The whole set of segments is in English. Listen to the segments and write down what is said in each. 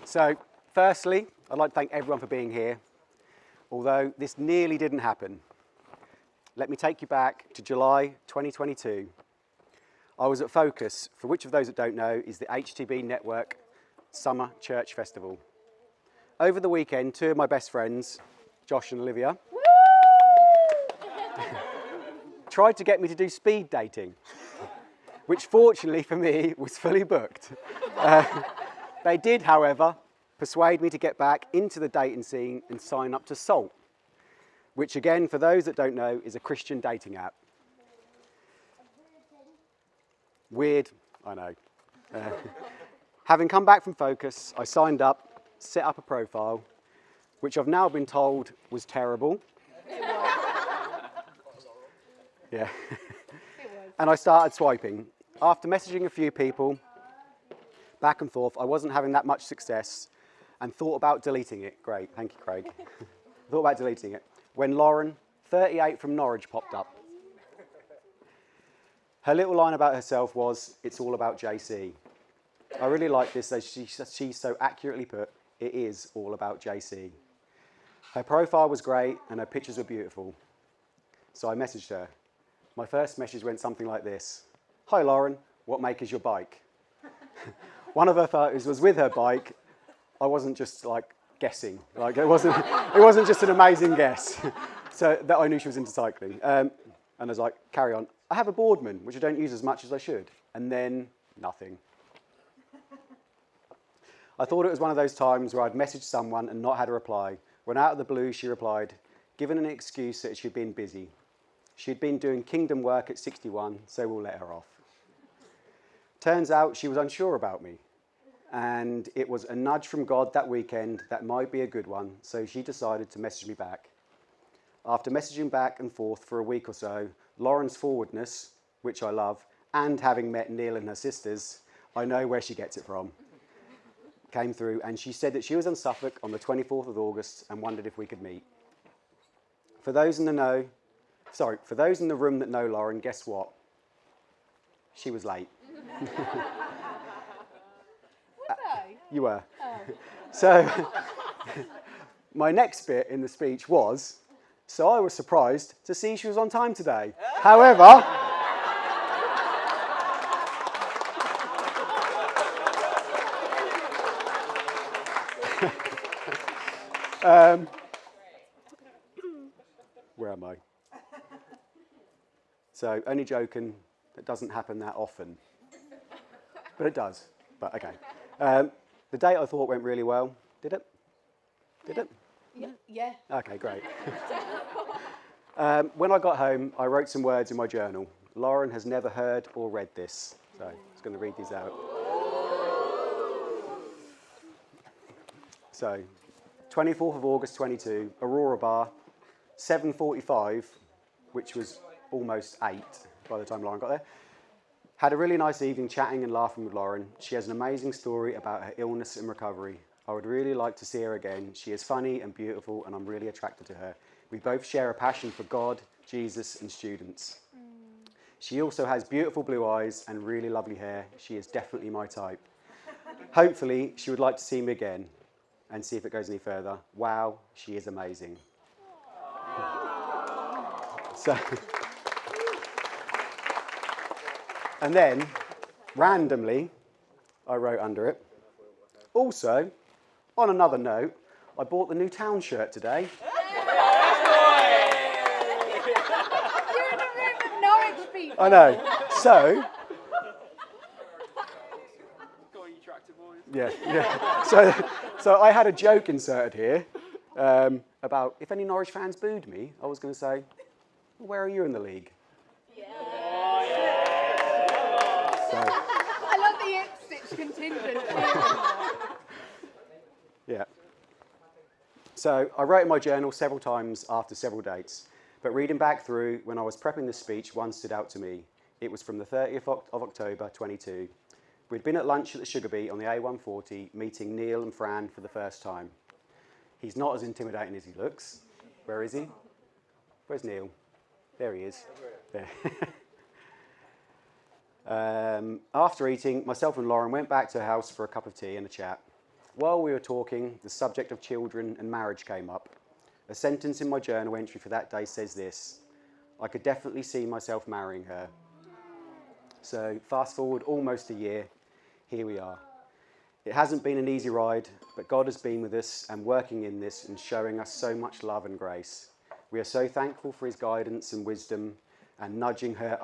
So, firstly, I'd like to thank everyone for being here, although this nearly didn't happen. Let me take you back to July 2022. I was at Focus, for which of those that don't know is the HTB Network Summer Church Festival. Over the weekend, two of my best friends, Josh and Olivia, tried to get me to do speed dating, which fortunately for me was fully booked. They did, however, persuade me to get back into the dating scene and sign up to Salt, which again, for those that don't know, is a Christian dating app. Weird, I know. Having come back from Focus, I signed up, set up a profile, which I've now been told was terrible. Yeah. And I started swiping. After messaging a few people, back and forth, I wasn't having that much success and thought about deleting it. Great, thank you, Craig. Thought about deleting it when Lauren, 38 from Norwich, popped up. Her little line about herself was, "It's all about JC." I really like this, as she so accurately put, it is all about JC. Her profile was great and her pictures were beautiful. So I messaged her. My first message went something like this. "Hi Lauren, what make is your bike?" One of her photos was with her bike. I wasn't just like guessing. Like it wasn't just an amazing guess. So that I knew she was into cycling. And I was like, carry on. I have a Boardman, which I don't use as much as I should. And then nothing. I thought it was one of those times where I'd messaged someone and not had a reply. When out of the blue, she replied, given an excuse that she'd been busy. She'd been doing kingdom work at 61, so we'll let her off. Turns out she was unsure about me. And it was a nudge from God that weekend that might be a good one, so she decided to message me back. After messaging back and forth for a week or so, Lauren's forwardness, which I love, and having met Neil and her sisters, I know where she gets it from, came through, and she said that she was in Suffolk on the 24th of August and wondered if we could meet. For those in the room that know Lauren, guess what? She was late. You were. Oh. So, my next bit in the speech was, so I was surprised to see she was on time today. However, where am I? So, only joking, that doesn't happen that often. But it does, but okay. The date I thought went really well. Did it? Did it? Yeah. Okay, great. When I got home, I wrote some words in my journal. Lauren has never heard or read this, so I'm just going to read these out. So, 24th of August 22, Aurora Bar, 7:45, which was almost 8 by the time Lauren got there. Had a really nice evening chatting and laughing with Lauren. She has an amazing story about her illness and recovery. I would really like to see her again. She is funny and beautiful, and I'm really attracted to her. We both share a passion for God, Jesus, and students. She also has beautiful blue eyes and really lovely hair. She is definitely my type. Hopefully, she would like to see me again and see if it goes any further. Wow, she is amazing. So... And then, randomly, I wrote under it. Also, on another note, I bought the new Town shirt today. You're in a room with Norwich people. I know. So, yeah. So I had a joke inserted here about if any Norwich fans booed me, I was going to say, well, where are you in the league? I love the Ipswich contingent. Yeah. So I wrote in my journal several times after several dates, but reading back through when I was prepping this speech, one stood out to me. It was from the 30th of October 22. We'd been at lunch at the Sugar Beet on the A140, meeting Neil and Fran for the first time. He's not as intimidating as he looks. Where is he? Where's Neil? There he is. There. After eating, myself and Lauren went back to her house for a cup of tea and a chat. While we were talking, the subject of children and marriage came up. A sentence in my journal entry for that day says this: I could definitely see myself marrying her. So fast forward almost a year, here we are. It hasn't been an easy ride, but God has been with us and working in this and showing us so much love and grace. We are so thankful for his guidance and wisdom and nudging her,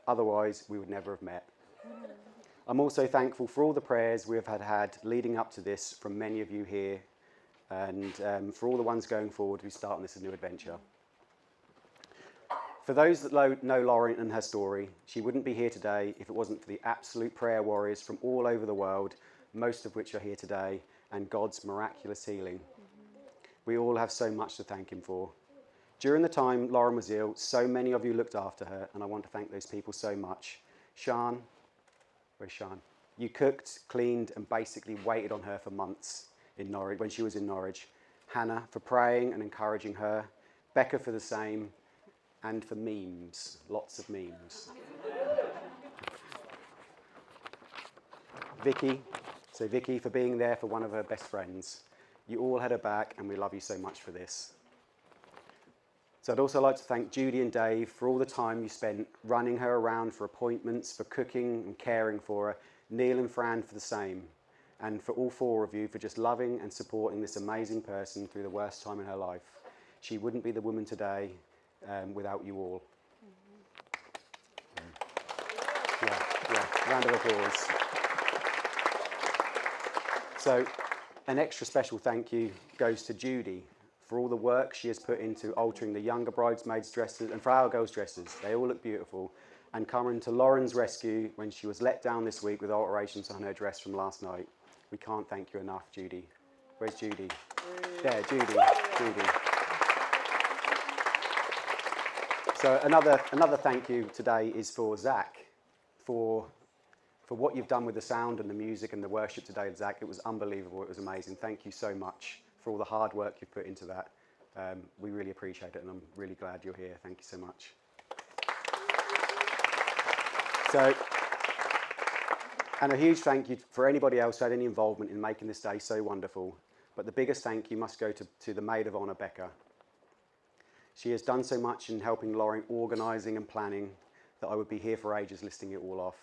otherwise we would never have met. I'm also thankful for all the prayers we have had leading up to this from many of you here, and for all the ones going forward who start on this new adventure. For those that know Lauren and her story, she wouldn't be here today if it wasn't for the absolute prayer warriors from all over the world, most of which are here today, and God's miraculous healing. We all have so much to thank him for. During the time Lauren was ill, so many of you looked after her, and I want to thank those people so much. Sian, where's Sian? You cooked, cleaned, and basically waited on her for months in Norwich, when she was in Norwich. Hannah, for praying and encouraging her. Becca, for the same. And for memes, lots of memes. Vicky, for being there for one of her best friends. You all had her back, and we love you so much for this. So I'd also like to thank Judy and Dave for all the time you spent running her around for appointments, for cooking and caring for her. Neil and Fran for the same. And for all four of you for just loving and supporting this amazing person through the worst time in her life. She wouldn't be the woman today without you all. Yeah, round of applause. So an extra special thank you goes to Judy for all the work she has put into altering the younger bridesmaids' dresses, and for our girls' dresses. They all look beautiful. And coming to Lauren's rescue when she was let down this week with alterations on her dress from last night. We can't thank you enough, Judy. Where's Judy? There, Judy. So another thank you today is for Zach, for what you've done with the sound and the music and the worship today, Zach. It was unbelievable. It was amazing. Thank you so much for all the hard work you've put into that. We really appreciate it, and I'm really glad you're here. Thank you so much. So, and a huge thank you for anybody else who had any involvement in making this day so wonderful. But the biggest thank you must go to the maid of honour, Becca. She has done so much in helping Lauren, organising and planning, that I would be here for ages listing it all off.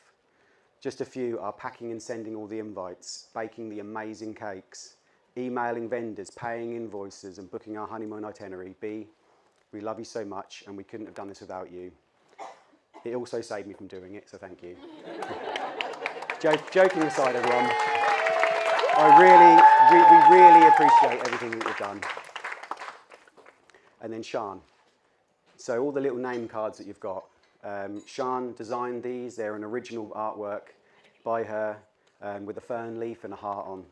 Just a few are packing and sending all the invites, baking the amazing cakes, emailing vendors, paying invoices and booking our honeymoon itinerary. B, we love you so much and we couldn't have done this without you. It also saved me from doing it, so thank you. Joking aside, everyone, we really appreciate everything that you've done. And then Sian. So all the little name cards that you've got, Sian designed these. They're an original artwork by her with a fern leaf and a heart on.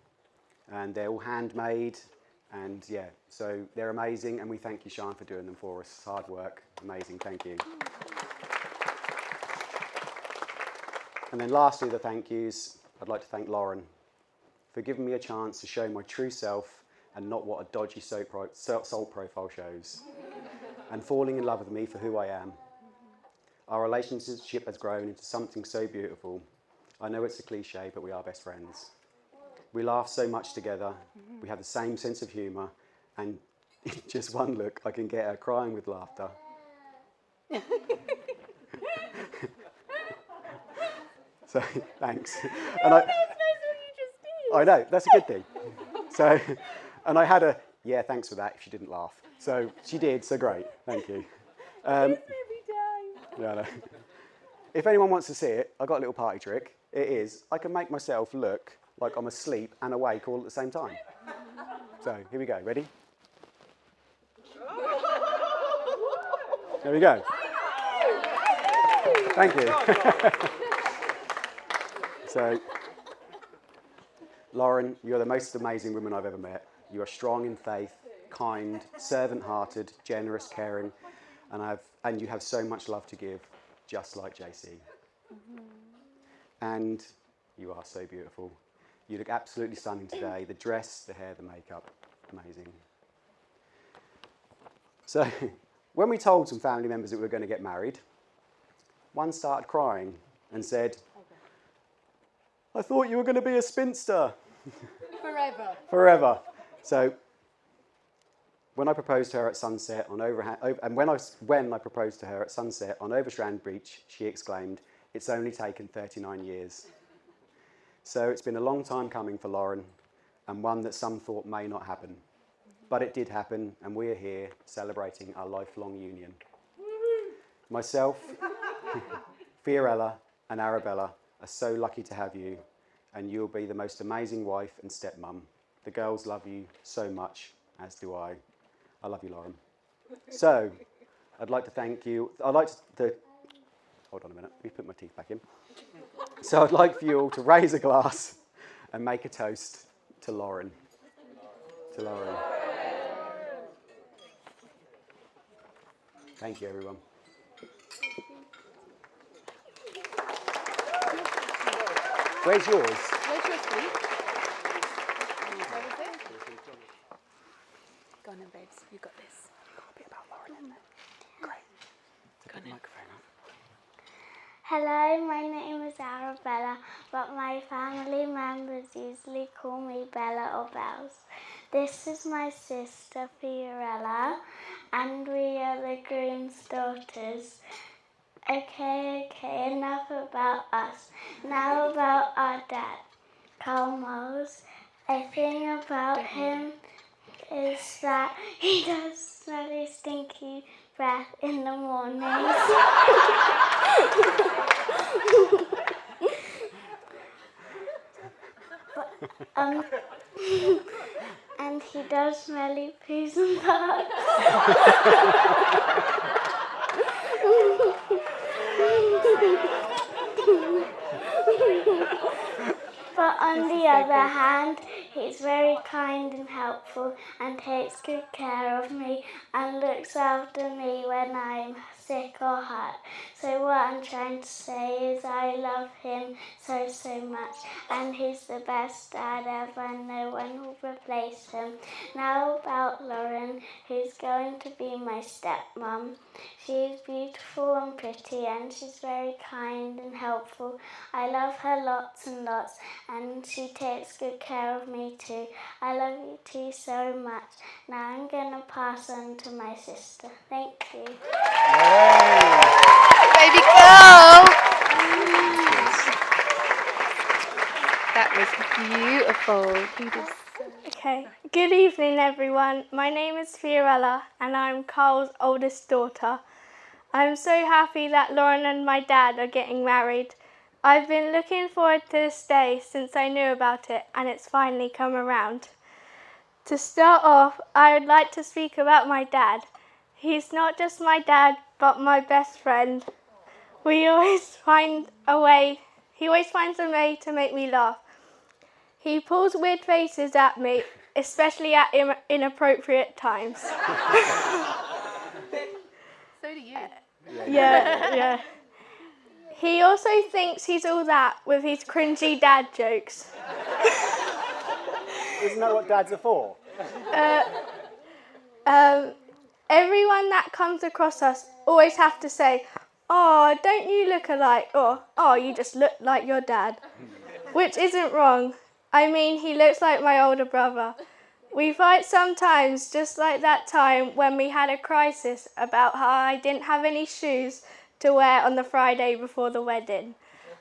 And they're all handmade. And yeah, so they're amazing. And we thank you, Sian, for doing them for us. Hard work. Amazing. Thank you. And then lastly, the thank yous. I'd like to thank Lauren for giving me a chance to show my true self and not what a dodgy salt profile shows, and falling in love with me for who I am. Our relationship has grown into something so beautiful. I know it's a cliche, but we are best friends. We laugh so much together, we have the same sense of humour, and in just one look, I can get her crying with laughter. So, thanks. And I know, that's a good thing. So, and I had yeah, thanks for that if she didn't laugh. So she did, so great, thank you. Yeah, no. If anyone wants to see it, I've got a little party trick. It is, I can make myself look like I'm asleep and awake all at the same time. So here we go, ready? There we go. Thank you. So, Lauren, you're the most amazing woman I've ever met. You are strong in faith, kind, servant-hearted, generous, caring, and you have so much love to give, just like JC. Mm-hmm. And you are so beautiful. You look absolutely stunning today. The dress, the hair, the makeup, amazing. So, when we told some family members that we were going to get married, one started crying and said, I thought you were going to be a spinster. Forever. So when I proposed to her at sunset on when I proposed to her at sunset on Overstrand Beach, she exclaimed, "It's only taken 39 years." So it's been a long time coming for Lauren, and one that some thought may not happen. But it did happen, and we are here celebrating our lifelong union. Myself, Fiorella, and Arabella are so lucky to have you, and you'll be the most amazing wife and stepmum. The girls love you so much, as do I. I love you, Lauren. So, I'd like to thank you. Hold on a minute, let me put my teeth back in. So I'd like for you all to raise a glass and make a toast to Lauren. To Lauren. Thank you, everyone. Where's yours? Where's your seat? Where is it? Go on then, babes. You got this. A bit about Lauren in there. Great. Take the microphone up. Hello, my name is Arabella, but my family members usually call me Bella or Bells. This is my sister Fiorella, and we are the groom's daughters. Okay, enough about us. Now about our dad, Karl. A thing about him is that he does smelly stinky breath in the mornings. And he does smelly poos and farts. But on the other hand, he's very kind and helpful and takes good care of me and looks after me when I'm sick or hurt. So what I'm trying to say is I love him so much, and he's the best dad ever and no one will replace him. Now about Lauren, who's going to be my stepmom. She's beautiful and pretty and she's very kind and helpful. I love her lots and lots, and she takes good care of me too. I love you too so much. Now I'm going to pass on to my sister. Thank you. Baby girl! That was beautiful. Okay, good evening everyone. My name is Fiorella and I'm Karl's oldest daughter. I'm so happy that Lauren and my dad are getting married. I've been looking forward to this day since I knew about it, and it's finally come around. To start off, I would like to speak about my dad. He's not just my dad, but my best friend. He always finds a way to make me laugh. He pulls weird faces at me, especially at inappropriate times. So do you. Yeah. He also thinks he's all that with his cringy dad jokes. Isn't that what dads are for? Everyone that comes across us always have to say, "Oh, don't you look alike?" or "Oh, you just look like your dad," which isn't wrong. I mean, he looks like my older brother. We fight sometimes, just like that time when we had a crisis about how I didn't have any shoes to wear on the Friday before the wedding.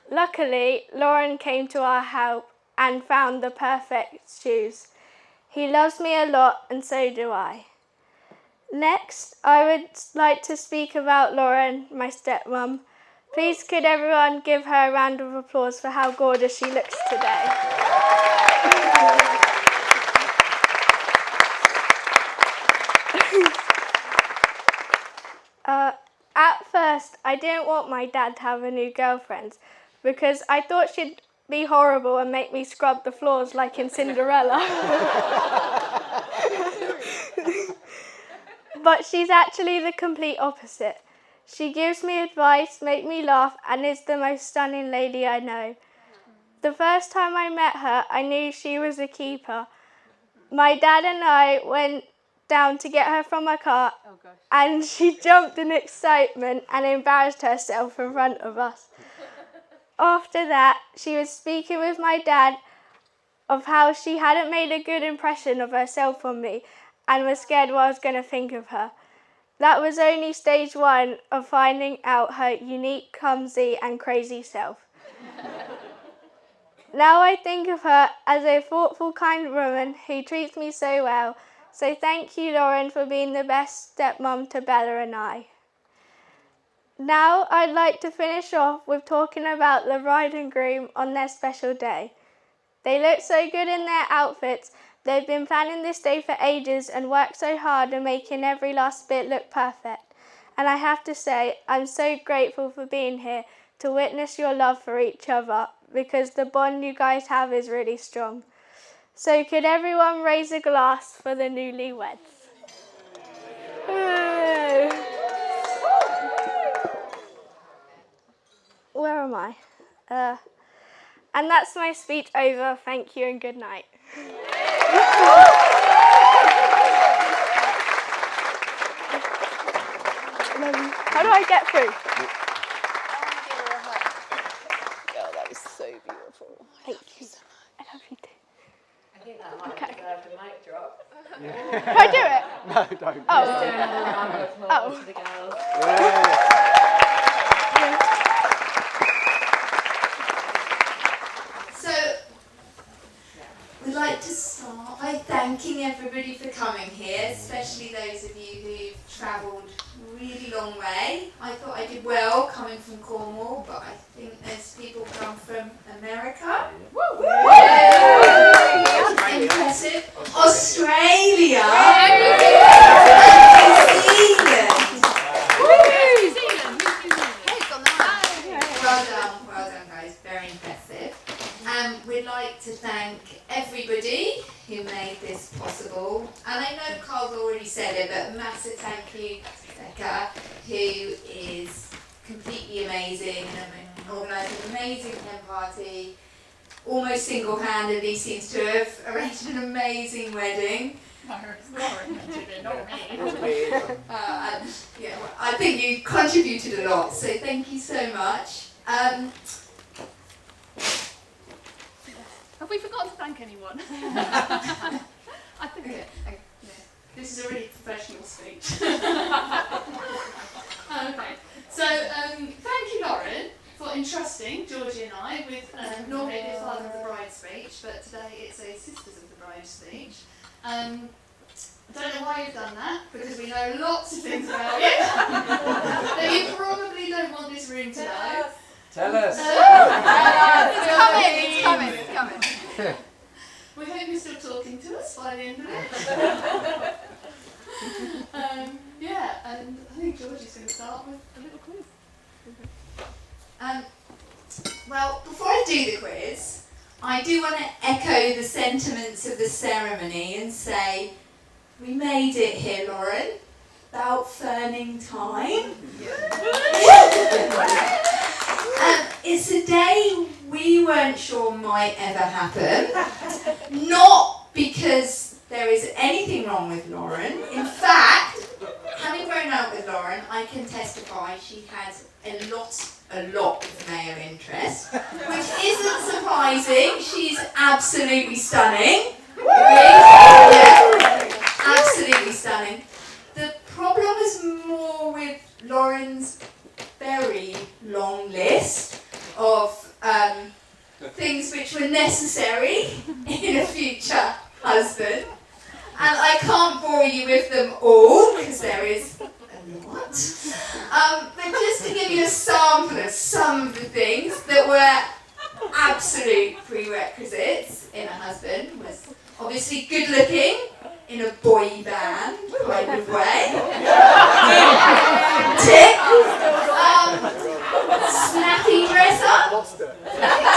Luckily, Lauren came to our help and found the perfect shoes. He loves me a lot, and so do I. Next, I would like to speak about Lauren, my stepmom. Please could everyone give her a round of applause for how gorgeous she looks today. At first, I didn't want my dad to have a new girlfriend because I thought she'd be horrible and make me scrub the floors like in Cinderella. But she's actually the complete opposite. She gives me advice, makes me laugh, and is the most stunning lady I know. The first time I met her, I knew she was a keeper. My dad and I went down to get her from her car, and she jumped in excitement and embarrassed herself in front of us. After that, she was speaking with my dad of how she hadn't made a good impression of herself on me and was scared what I was going to think of her. That was only stage 1 of finding out her unique, clumsy and crazy self. Now I think of her as a thoughtful, kind woman who treats me so well. So thank you, Lauren, for being the best stepmom to Bella and I. Now I'd like to finish off with talking about the bride and groom on their special day. They look so good in their outfits. They've been planning this day for ages and worked so hard on making every last bit look perfect. And I have to say, I'm so grateful for being here to witness your love for each other, because the bond you guys have is really strong. So could everyone raise a glass for the newlyweds? Where am I? And that's my speech over. Thank you and good night. How do I get through? Oh, that was so beautiful. Thank you. I love you too. I think that might deserve a mic drop. Can I do it? No, don't. Oh. Do another round of applause for the girls. So, we'd like to start by thanking everybody for coming here, especially those of you who've travelled a really long way. I thought I did well coming from Cornwall, but I think there's people come from America. Woo! Impressive. Australia. New Zealand. Well done guys, very impressive. We'd like to thank everybody who made this possible. And I know Karl's already said it, but a massive thank you to Becca, who is completely amazing and organised an amazing hen party. Almost single-handedly seems to have arranged an amazing wedding. No, it's Lauren that did it, not me. And, yeah, well, I think you contributed a lot, so thank you so much. Have we forgotten to thank anyone? I think Okay. this is a really professional speech. Okay, so thank you, Lauren, for entrusting Georgie and I with normally the Father of the Bride speech, but today it's a Sisters of the Bride speech. I don't know why you've done that, because we know lots of things about you that you probably don't want this room to know. Tell us. It's coming. We hope you're still talking to us by the end of it. Yeah, and I think Georgie's going to start with a little quiz. Well, before I do the quiz, I do want to echo the sentiments of the ceremony and say, we made it here, Lauren. About ferning time. It's a day we weren't sure might ever happen. Not because there is anything wrong with Lauren. In fact, having grown up with Lauren, I can testify she has a lot of male interest, which isn't surprising. She's absolutely stunning. Yeah, absolutely stunning. The problem is more with Lauren's very long list of things which were necessary in a future husband. And I can't bore you with them all, because there is a lot. But just to give you a sample of some of the things that were absolute prerequisites in a husband was obviously good looking in a boy band kind of way. Tick. Snappy dresser.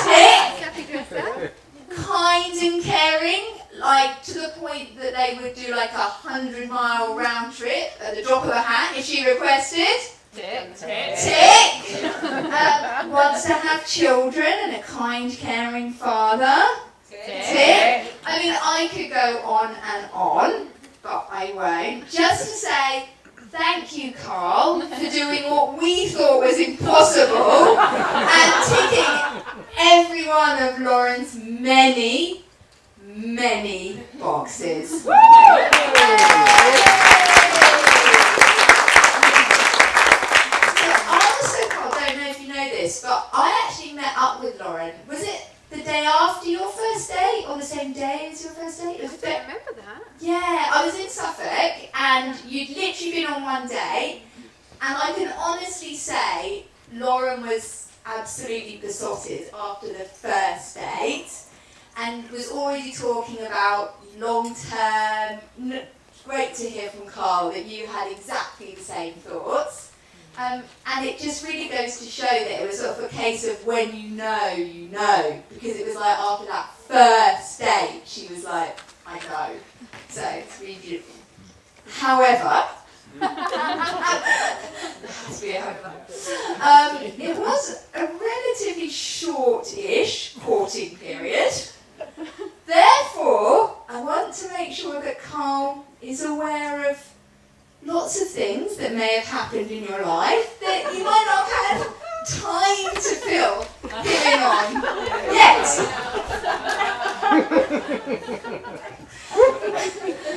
Tick. Kind and caring, like to the point that they would do like 100-mile round trip at the drop of a hat if she requested. Tick. Tick. Wants to have children and a kind, caring father. Tick. I mean, I could go on, but I won't. Just to say, thank you, Karl, for doing what we thought was impossible and ticking every one of Lauren's many many boxes. I also, Karl, don't know if you know this, but I actually met up with Lauren. Was it the day after your first date or the same day as your first date? I don't remember that. Yeah, I was in Suffolk and you'd literally been on one date, and I can honestly say Lauren was absolutely besotted after the first date and was already talking about long term. Great to hear from Karl that you had exactly the same thoughts. And it just really goes to show that it was sort of a case of when you know, because it was like after that first date, she was like, I know. So it's really beautiful. However, it was a relatively short-ish courting period. Therefore, I want to make sure that Karl is aware of lots of things that may have happened in your life that you might not have had time to fill giving on yet.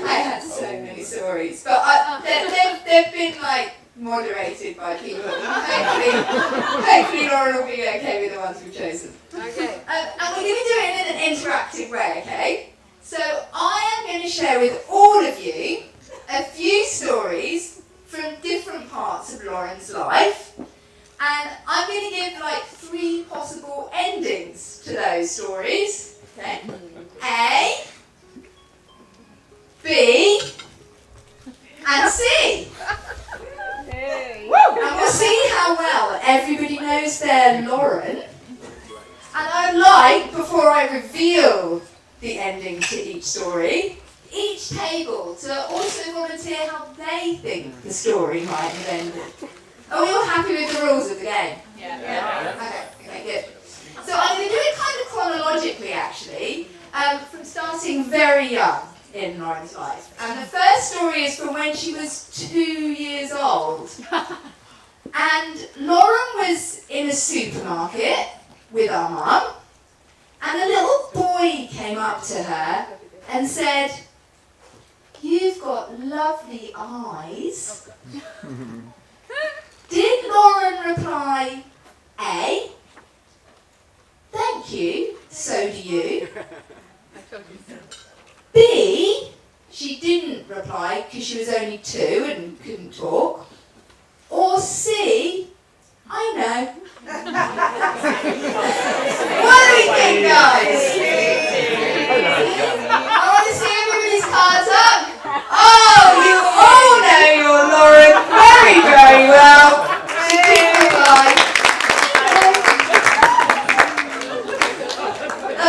I had so many stories, but they've been like moderated by people. Hopefully Lauren will be okay with the ones we've chosen. Okay. And we're going to be doing it in an interactive way, okay? So I am going to share with all of you a few stories from different parts of Lauren's life, and I'm going to give like 3 possible endings to those stories. Okay? A, B, and C. Hey. And we'll see how well everybody knows their Lauren. And I'd like, before I reveal the ending to each story, each table to also volunteer how they think the story might have ended. Are we all happy with the rules of the game? Yeah. Okay, good. So I'm going to do it kind of chronologically, actually, from starting very young in Lauren's life. And the first story is from when she was 2 years old. And Lauren was in a supermarket with our mum, and a little boy came up to her and said, "You've got lovely eyes." Did Lauren reply, A, "Thank you, so do you"? B, she didn't reply because she was only 2 and couldn't talk. Or C, "I know." What do we think, guys? I want to see everybody's cards up. Oh, you all know your Lauren very, very well. She did reply.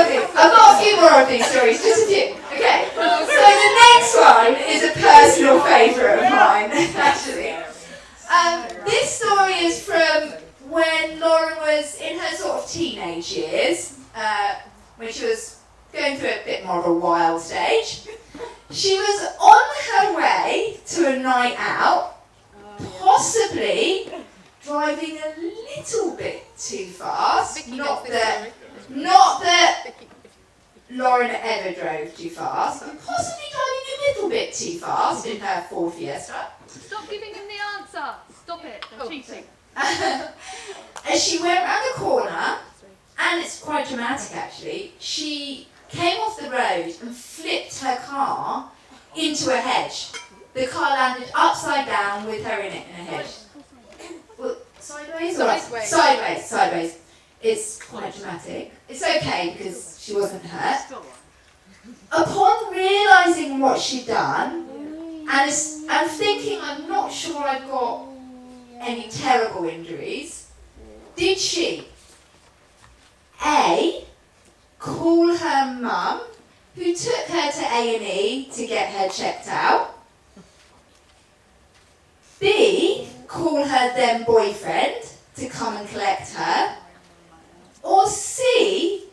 Okay, I've got a few more of these stories, just a few. Okay, so the next one is a personal favourite of mine, actually. This story is from when Lauren was in her sort of teenage years, when she was going through a bit more of a wild stage. She was on her way to a night out, possibly driving a little bit too fast. Not that Lauren ever drove too fast, but possibly driving a little bit too fast in her Ford Fiesta. Stop giving him the answer. Stop it. They're cheating. As she went round the corner, and it's quite dramatic actually, she came off the road and flipped her car into a hedge. The car landed upside down with her in it, in a hedge. Well, sideways? Sideways. It's quite dramatic. It's okay because she wasn't hurt. Upon realising what she'd done, and thinking, I'm not sure I've got any terrible injuries, did she A, call her mum, who took her to A&E to get her checked out? B, call her then boyfriend to come and collect her? Or C,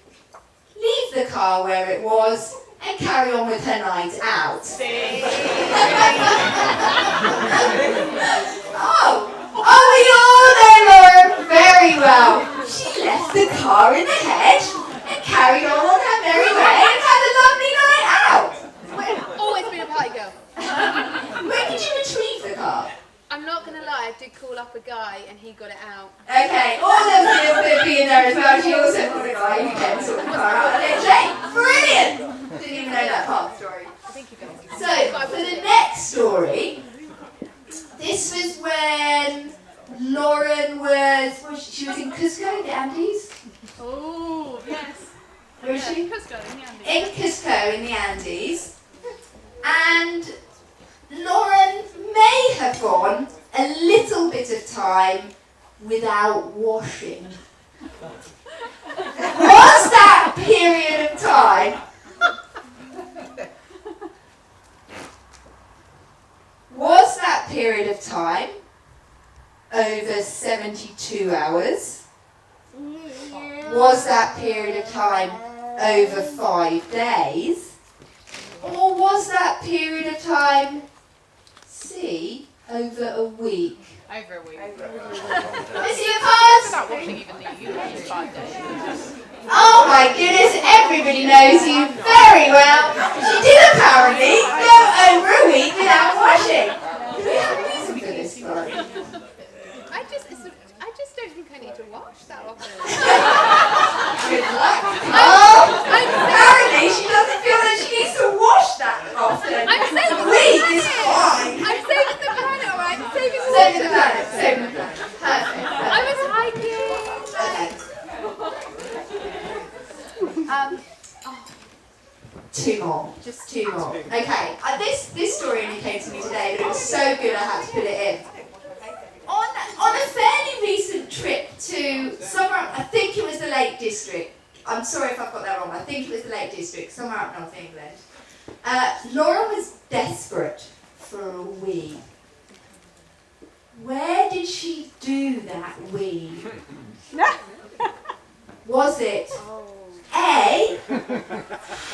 leave the car where it was and carry on with her night out? Oh, we all know Lauren very well. She left the car in the hedge and carried on her merry way and had a lovely night call up a guy and he got it out. Okay, all of you will be in there as well. She also called a guy who can sort the car out a little late. Brilliant! Didn't even know that part of the story. I think you got it. So, for the next story, this was when Lauren she was in Cusco in the Andes? Oh, yes. Where was she? Cusco in the Andes. In Cusco in the Andes. And Lauren may have gone a little bit of time without washing. Was that period of time? Was that period of time over 72 hours? Was that period of time over 5 days? Or was that period of time, C, over a week? Over a week. Is your cards? Without watching even the UK 5 days. Oh my goodness, everybody knows you very well. She did apparently go over a week without washing. Do we have a reason for this story? I just don't think I need to wash that often. Good luck. Oh, apparently she doesn't feel that she needs to wash that often. I'm saving A week is fine. I'm saving the planet, alright? I'm saving the Save the water. planet, save the planet. Perfect. I was hiking. Two more, just two more. Okay, this story only came to me today, but it was so good I had to put it in. On a fairly recent trip to somewhere, I think it was the Lake District. I'm sorry if I've got that wrong, but I think it was the Lake District, somewhere up North England. Laura was desperate for a wee. Where did she do that wee? Was it A,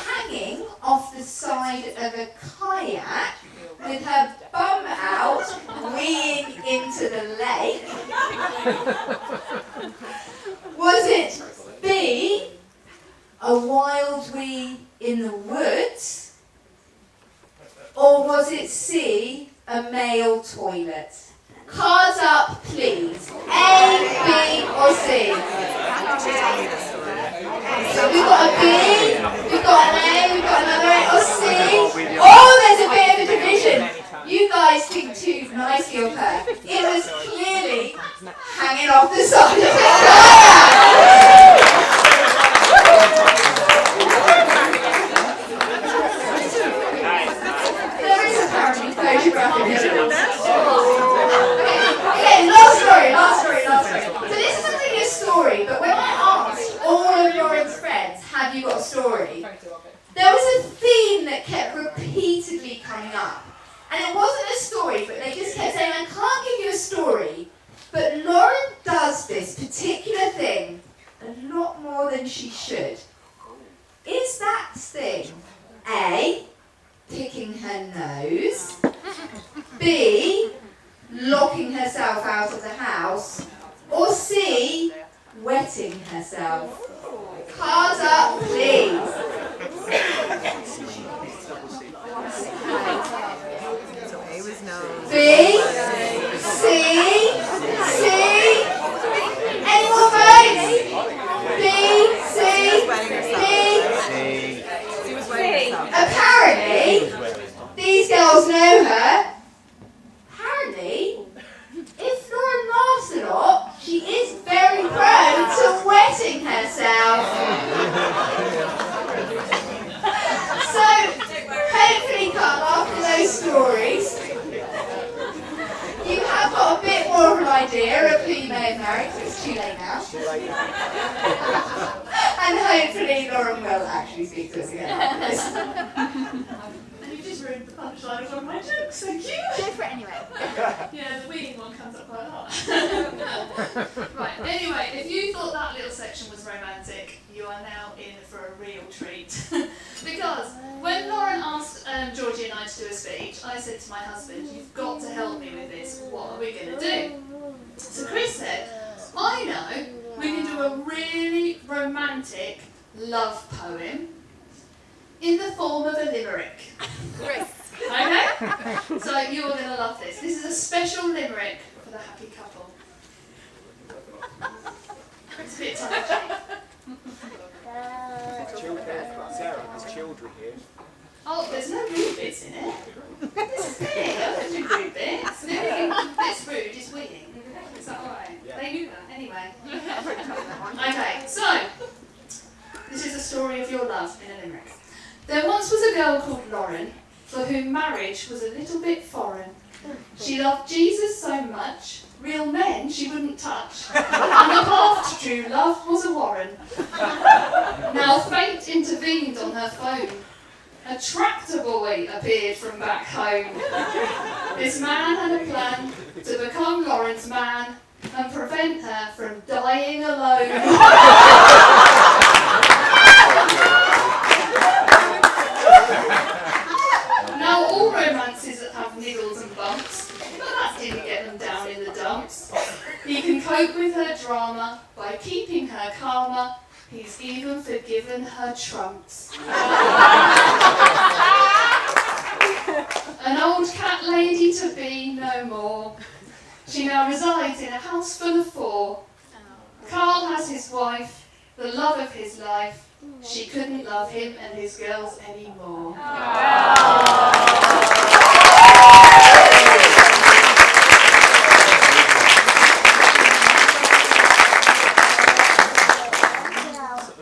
hanging off the side of a kayak with her bum out, weeing into the lake? Was it B, a wild wee in the woods? Or was it C, a male toilet? Cards up, please. A, B, or C? So we've got a B, we've got an A, we've got another A, or C. Oh, there's a bit of a division. You guys think too nicely of her. It was clearly hanging off the side of the kayak. There is apparently photographic evidence. Okay, last story. So this is a really a story, but when I asked all of Lauren's friends, have you got a story? There was a theme that kept repeatedly coming up. And it wasn't a story, but they just kept saying, I can't give you a story, but Lauren does this particular thing a lot more than she should. Is that thing A, picking her nose, B, locking herself out of the house, or C, wetting herself? Cards up, please. B, C, C. Any more votes? B, C, B. Apparently, these girls know her. Apparently, if Lauren laughs a lot, she is very prone to wetting herself. So, hopefully, Karl, after those stories, you have got a bit more of an idea of who you may have married, so it's too late now. And hopefully Lauren will actually speak to us again after this. And you just ruined the punchline of one of my jokes, thank you. Go for it anyway. Yeah, the weeding one comes up quite a lot. Right, anyway, if you thought that little section was romantic, you are now in for a real treat. Because when Lauren asked Georgie and I to do a speech, I said to my husband, you've got to help me with this, what are we going to do? So Chris said, I know, we can do a really romantic love poem in the form of a limerick. Great. Okay? So you're going to love this. This is a special limerick for the happy couple. Oh, there's no rude bits in it. This is big. I don't do rude bits. The only thing that's rude is weeing. Is that alright? Yeah. They knew that anyway. Okay, so this is the story of your love in a limerick. There once was a girl called Lauren, for whom marriage was a little bit foreign. She loved Jesus so much, real men she wouldn't touch, and the path to true love was a warren. Now fate intervened on her phone. A tractor boy appeared from back home. This man had a plan to become Lauren's man and prevent her from dying alone. Now all romances have niggles and bumps, but that didn't get them down in the dumps. He can cope with her drama by keeping her calmer. He's even forgiven her trumps. An old cat lady to be no more. She now resides in a house full of 4. Karl has his wife, the love of his life. She couldn't love him and his girls anymore.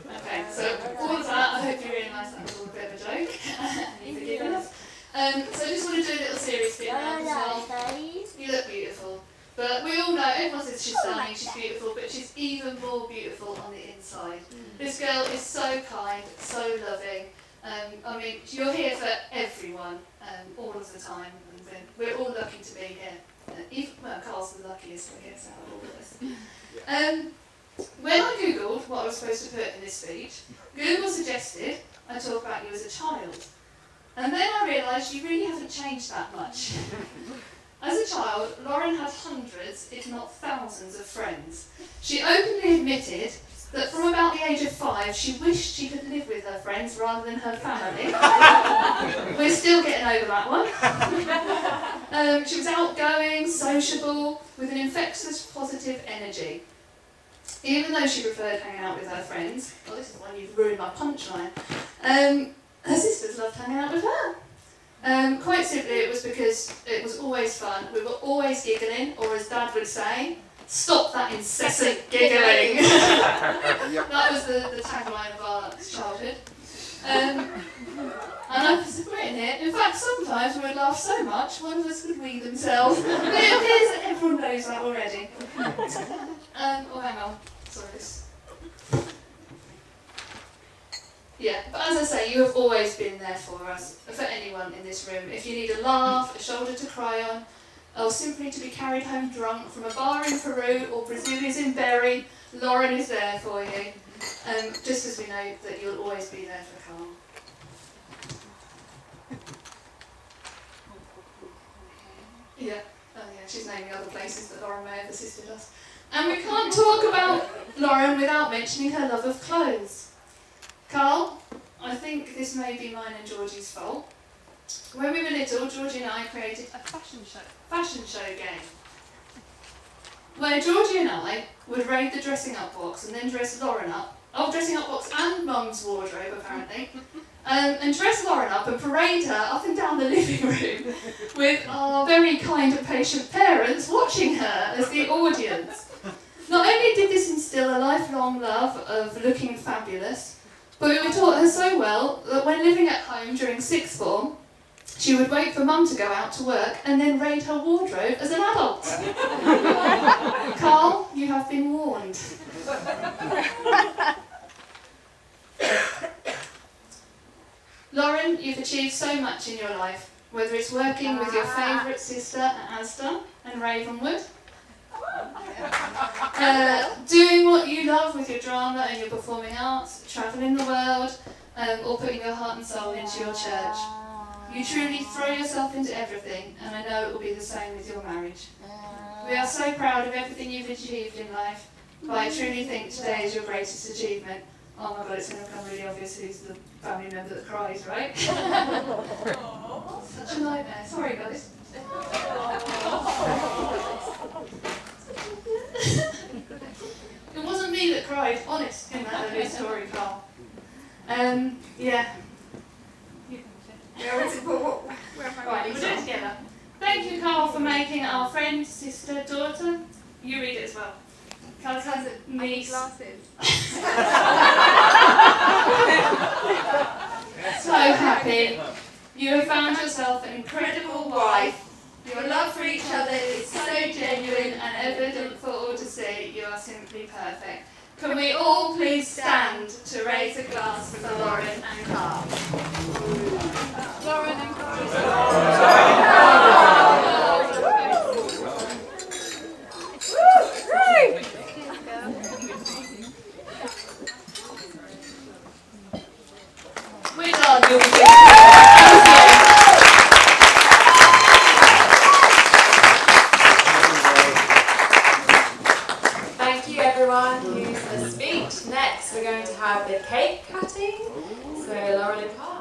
Okay, so all of that, I hope you realise that was all a bit of a joke. You've forgiven us. So I just want to do a little serious bit now as well. You look beautiful. But we all know, everyone says she's stunning, she's beautiful, but she's even more beautiful on the inside. This girl is so kind, so loving. I mean, you're here for everyone, all of the time. And we're all lucky to be here. Well, Karl's the luckiest, I guess, out of all of us. When I googled what I was supposed to put in this speech, Google suggested I talk about you as a child. And then I realised you really haven't changed that much. As a child, Lauren had hundreds, if not thousands, of friends. She openly admitted that from about the age of 5, she wished she could live with her friends rather than her family. We're still getting over that one. She was outgoing, sociable, with an infectious, positive energy. Even though she preferred hanging out with her friends, well, this is the one you've ruined my punchline, her sisters loved hanging out with her. Quite simply, it was because it was always fun. We were always giggling, or as Dad would say, stop that incessant giggling. That was the tagline of our childhood. And I've written it. In fact, sometimes we would laugh so much, one of us would wee themselves. But it appears that everyone knows that already. Oh, hang on. Sorry, this. Yeah, but as I say, you have always been there for us, for anyone in this room. If you need a laugh, a shoulder to cry on, or simply to be carried home drunk from a bar in Peru or Brazilians in Berry, Lauren is there for you. Just as we know that you'll always be there for Karl. Yeah, oh yeah, she's naming other places that Lauren may have assisted us. And we can't talk about Lauren without mentioning her love of clothes. Karl, I think this may be mine and Georgie's fault. When we were little, Georgie and I created a fashion show game, where Georgie and I would raid the dressing up box and then dress Lauren up. Oh, dressing up box and Mum's wardrobe, apparently. And dress Lauren up and parade her up and down the living room with our very kind and patient parents watching her as the audience. Not only did this instill a lifelong love of looking fabulous, but we were taught her so well that when living at home during sixth form, she would wait for Mum to go out to work and then raid her wardrobe as an adult. Karl, you have been warned. Lauren, you've achieved so much in your life, whether it's working with your favourite sister at Asda and Ravenwood, doing what you love with your drama and your performing arts, travelling the world, or putting your heart and soul into your church. You truly throw yourself into everything, and I know it will be the same with your marriage. We are so proud of everything you've achieved in life, but I truly think today is your greatest achievement. Oh my God, it's going to become really obvious who's the family member that cries, right? Such a nightmare. Sorry, guys. It wasn't me that cried, honest, in that earlier story, Karl. Yeah. you, Karl, for making our friend, sister, daughter. You read it as well. Cousin, niece. Glasses. So happy. You have found yourself an incredible wife. Your love for each other is so genuine and evident for all to see. You are simply perfect. Can we all please stand to raise a glass for Lauren and Karl? Lauren and Karl. We're done. You'll be Thank you everyone who's the speech. Next we're going to have the cake cutting. So Lauren and Karl.